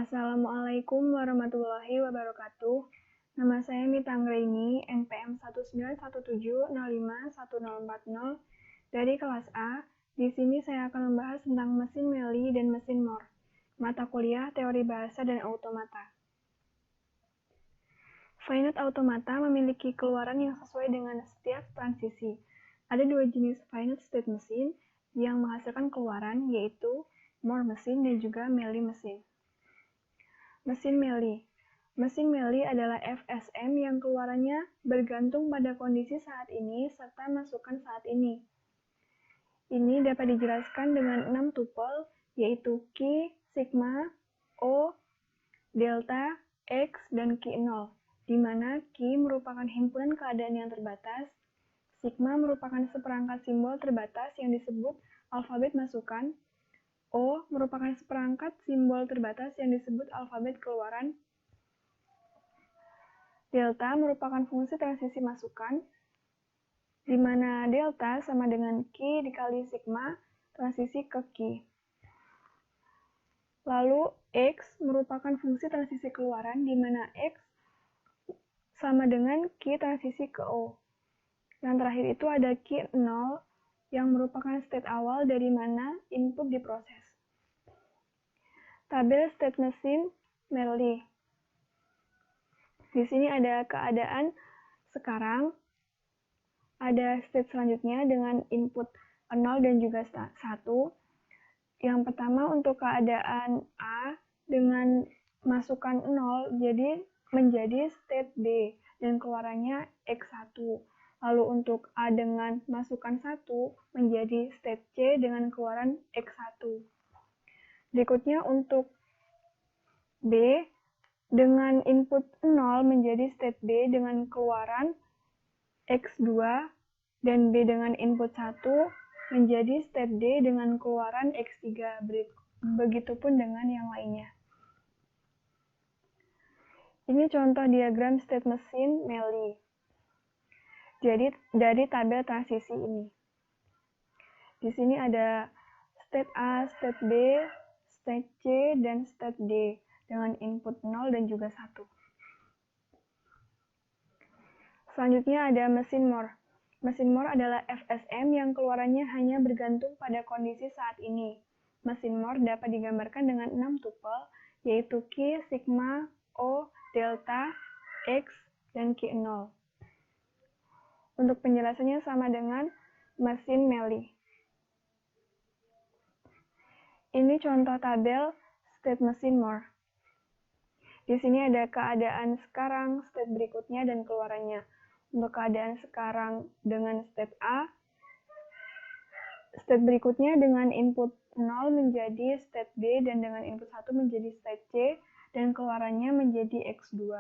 Assalamualaikum warahmatullahi wabarakatuh. Nama saya Mita Anggraini, NPM 191705140 dari kelas A. Di sini saya akan membahas tentang mesin Meli dan mesin Moore. Mata kuliah Teori Bahasa dan Automata. Finite automata memiliki keluaran yang sesuai dengan setiap transisi. Ada dua jenis finite state mesin yang menghasilkan keluaran, yaitu Moore mesin dan juga Meli mesin. Mesin Meli. Mesin Meli adalah FSM yang keluarannya bergantung pada kondisi saat ini serta masukan saat ini. Ini dapat dijelaskan dengan 6 tupel, yaitu Q, sigma, O, delta, X, dan Q0, di mana Q merupakan himpunan keadaan yang terbatas, sigma merupakan seperangkat simbol terbatas yang disebut alfabet masukan, O merupakan seperangkat simbol terbatas yang disebut alfabet keluaran. Delta merupakan fungsi transisi masukan, di mana delta sama dengan Q dikali sigma transisi ke Q. Lalu X merupakan fungsi transisi keluaran, di mana X sama dengan Q transisi ke O. Yang terakhir itu ada Q0 yang merupakan state awal dari mana input diproses. Tabel state mesin Meli. Di sini ada keadaan sekarang, ada state selanjutnya dengan input 0 dan juga 1. Yang pertama untuk keadaan A dengan masukan 0 jadi menjadi state B dan keluarannya X1. Lalu untuk A dengan masukan 1 menjadi state C dengan keluaran X1. Berikutnya untuk B dengan input 0 menjadi state B dengan keluaran X2 dan B dengan input 1 menjadi state D dengan keluaran X3. Begitupun dengan yang lainnya. Ini contoh diagram state mesin Meli. Jadi dari tabel transisi ini. Di sini ada state A, state B, state C, dan state D dengan input 0 dan juga 1. Selanjutnya ada mesin Moore. Mesin Moore adalah FSM yang keluarannya hanya bergantung pada kondisi saat ini. Mesin Moore dapat digambarkan dengan 6 tupel, yaitu Q, sigma, O, delta, X, dan Q0. Untuk penjelasannya sama dengan mesin Meli. Ini contoh tabel state mesin Moore. Di sini ada keadaan sekarang, state berikutnya, dan keluarannya. Untuk keadaan sekarang dengan state A, state berikutnya dengan input 0 menjadi state B dan dengan input 1 menjadi state C, dan keluarannya menjadi X2.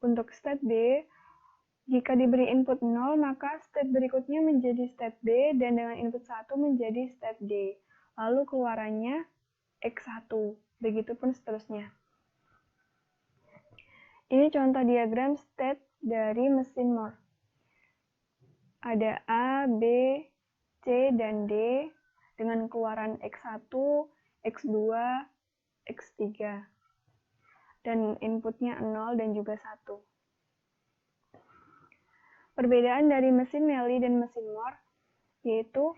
Untuk state B, jika diberi input 0, maka state berikutnya menjadi state B dan dengan input 1 menjadi state D. Lalu keluarannya X1, begitupun seterusnya. Ini contoh diagram state dari mesin Moore. Ada A, B, C, dan D dengan keluaran X1, X2, X3. Dan inputnya 0 dan juga 1. Perbedaan dari mesin Meli dan mesin Moore yaitu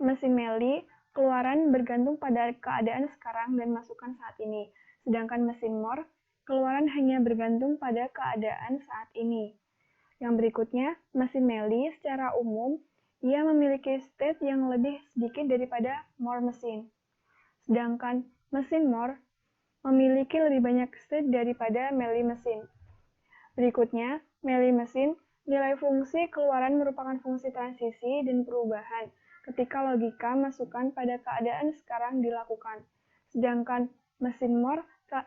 mesin Meli keluaran bergantung pada keadaan sekarang dan masukan saat ini. Sedangkan mesin Moore, keluaran hanya bergantung pada keadaan saat ini. Yang berikutnya, mesin Meli secara umum, ia memiliki state yang lebih sedikit daripada Moore mesin. Sedangkan mesin Moore memiliki lebih banyak state daripada Meli mesin. Berikutnya, Meli mesin, nilai fungsi keluaran merupakan fungsi transisi dan perubahan ketika logika masukan pada keadaan sekarang dilakukan. Sedangkan mesin Moore,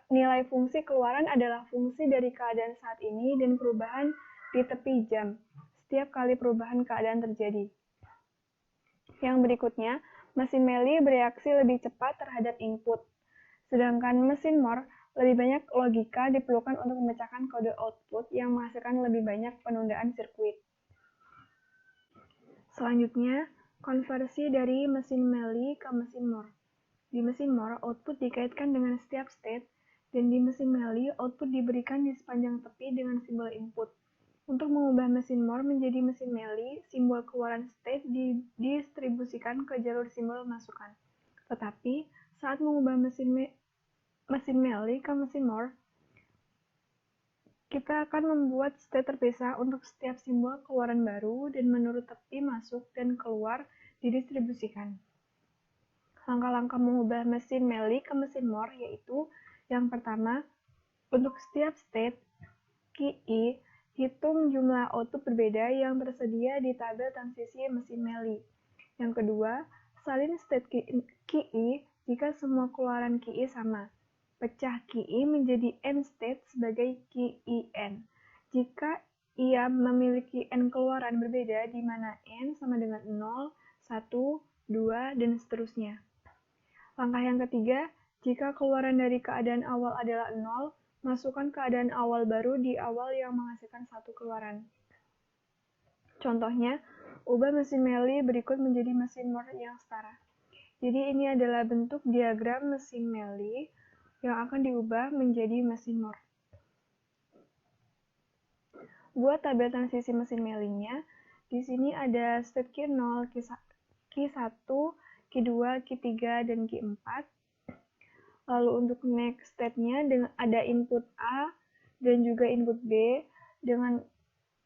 nilai fungsi keluaran adalah fungsi dari keadaan saat ini dan perubahan di tepi jam setiap kali perubahan keadaan terjadi. Yang berikutnya, mesin Meli bereaksi lebih cepat terhadap input. Sedangkan mesin Moore, lebih banyak logika diperlukan untuk memecahkan kode output yang menghasilkan lebih banyak penundaan sirkuit. Selanjutnya, konversi dari mesin Meli ke mesin Moore. Di mesin Moore, output dikaitkan dengan setiap state, dan di mesin Mealy, output diberikan di sepanjang tepi dengan simbol input. Untuk mengubah mesin Moore menjadi mesin Mealy, simbol keluaran state didistribusikan ke jalur simbol masukan. Tetapi, saat mengubah mesin Mealy ke mesin Moore, kita akan membuat state terpisah untuk setiap simbol keluaran baru dan menurut tepi masuk dan keluar didistribusikan. Langkah-langkah mengubah mesin Mealy ke mesin Moore yaitu yang pertama, untuk setiap state QI, hitung jumlah output berbeda yang tersedia di tabel transisi mesin Mealy. Yang kedua, salin state QI jika semua keluaran QI sama. Pecah QI menjadi N state sebagai QIN. Jika ia memiliki N keluaran berbeda di mana N sama dengan 0, 1, 2, dan seterusnya. Langkah yang ketiga, jika keluaran dari keadaan awal adalah 0, masukkan keadaan awal baru di awal yang menghasilkan satu keluaran. Contohnya, ubah mesin Mealy berikut menjadi mesin Moore yang setara. Jadi ini adalah bentuk diagram mesin Mealy yang akan diubah menjadi mesin Moore. Buat tabel transisi mesin Mealy-nya, di sini ada state Q0, Q1, Q2, Q3, dan Q4. Lalu untuk next state-nya ada input A dan juga input B. Dengan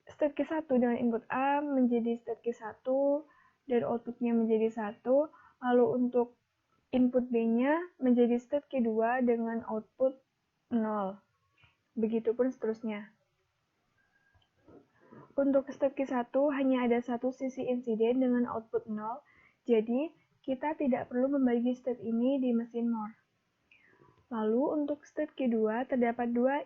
state Q1 dengan input A menjadi state Q1 dan output-nya menjadi 1. Lalu untuk input B-nya menjadi state Q2 dengan output 0. Begitupun seterusnya. Untuk state Q1 hanya ada satu sisi insiden dengan output 0, jadi kita tidak perlu membagi state ini di mesin Moore. Lalu untuk state Q2 terdapat dua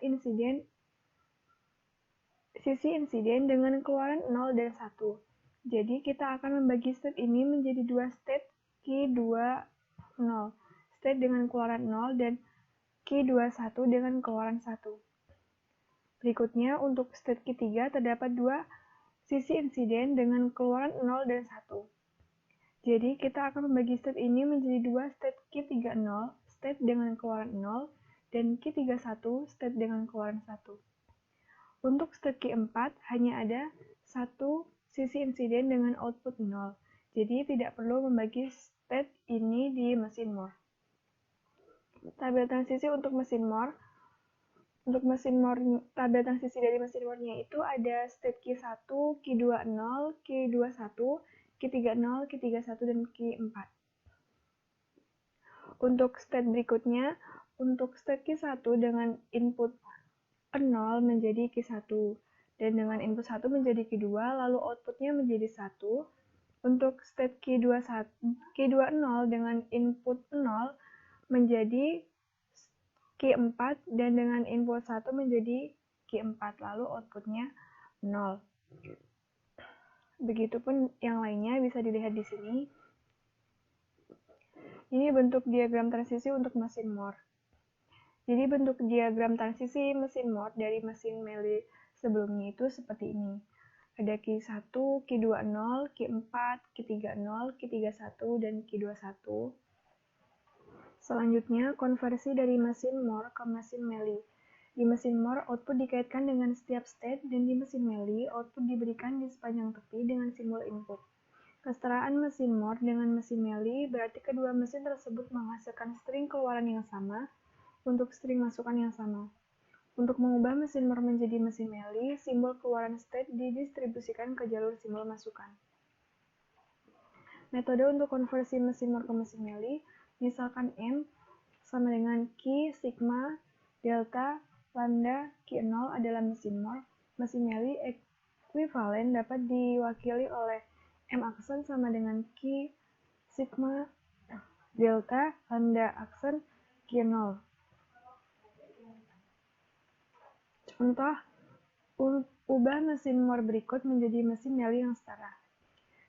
sisi insiden dengan keluaran 0 dan 1. Jadi kita akan membagi state ini menjadi dua state Q2 0, state dengan keluaran 0 dan Q21 dengan keluaran 1. Berikutnya untuk state Q3 terdapat dua sisi insiden dengan keluaran 0 dan 1. Jadi kita akan membagi state ini menjadi dua state Q30, state dengan keluaran 0, dan Q31, state dengan keluaran 1. Untuk state Q4 hanya ada satu sisi insiden dengan output 0, jadi tidak perlu membagi state ini di mesin Moore. Tabel transisi untuk mesin Moore. Untuk mesin Moore, tabel transisi dari mesin Moore-nya itu ada state Q1, Q20, Q21, Q30, Q31, dan Q4. Untuk state berikutnya, untuk state Q1 dengan input 0 menjadi Q1, dan dengan input 1 menjadi Q2, lalu outputnya menjadi 1. Untuk state Q20 dengan input 0 menjadi Q4, dan dengan input 1 menjadi Q4, lalu outputnya 0. Begitupun yang lainnya bisa dilihat di sini. Ini bentuk diagram transisi untuk mesin Moore. Jadi bentuk diagram transisi mesin Moore dari mesin Mealy sebelumnya itu seperti ini. Ada Q1, Q20, Q4, Q30, Q31, dan Q21. Selanjutnya, konversi dari mesin Moore ke mesin Mealy. Di mesin Moore, output dikaitkan dengan setiap state, dan di mesin Mealy, output diberikan di sepanjang tepi dengan simbol input. Kesetaraan mesin Moore dengan mesin Mealy berarti kedua mesin tersebut menghasilkan string keluaran yang sama untuk string masukan yang sama. Untuk mengubah mesin Moore menjadi mesin Mealy, simbol keluaran state didistribusikan ke jalur simbol masukan. Metode untuk konversi mesin Moore ke mesin Mealy, misalkan M sama dengan Q, sigma, delta, lambda, Q0 adalah mesin Moore. Mesin Mealy ekuivalen dapat diwakili oleh M aksen sama dengan Q, sigma, delta, lambda aksen, Q0. Contoh, ubah mesin Moore berikut menjadi mesin Mealy yang setara.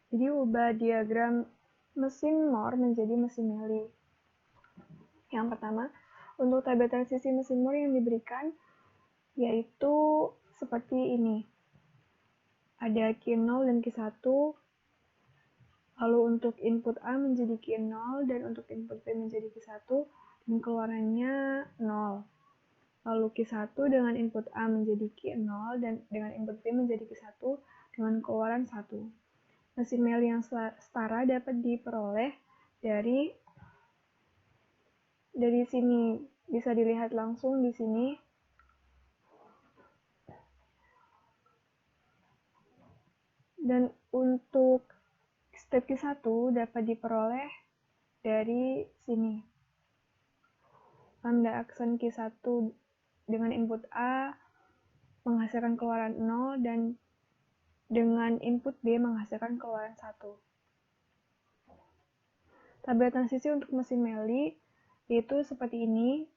Jadi ubah diagram mesin Moore menjadi mesin Mealy. Yang pertama, untuk tabel transisi mesin Moore yang diberikan yaitu seperti ini. Ada Q0 dan Q1, Lalu untuk input A menjadi Q0 dan untuk input B menjadi Q1 dan keluarannya 0. Lalu Q1 dengan input A menjadi Q0 dan dengan input B menjadi Q1 dengan keluaran 1. Mesin Meli yang setara dapat diperoleh dari sini. Bisa dilihat langsung di sini. Dan untuk step Q1 dapat diperoleh dari sini. Lambda aksen Q1 dengan input A menghasilkan keluaran 0 dan dengan input B menghasilkan keluaran 1. Tabel transisi untuk mesin Meli yaitu seperti ini.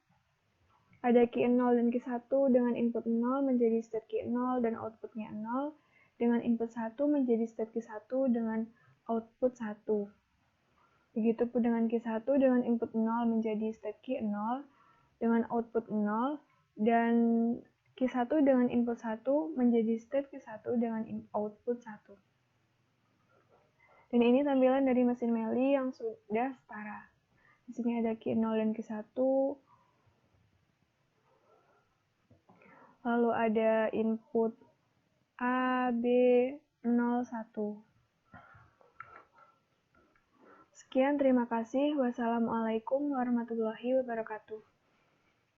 Ada Q0 dan Q1 dengan input 0 menjadi state Q0 dan outputnya 0. Dengan input 1 menjadi state Q1 dengan output 1. Begitupun dengan Q1 dengan input 0 menjadi state Q0 dengan output 0. Dan Q1 dengan input 1 menjadi state Q1 dengan output 1. Dan ini tampilan dari mesin Meli yang sudah setara. Di sini ada Q0 dan Q1. Lalu ada input A, B, 0, 1. Sekian, terima kasih. Wassalamualaikum warahmatullahi wabarakatuh.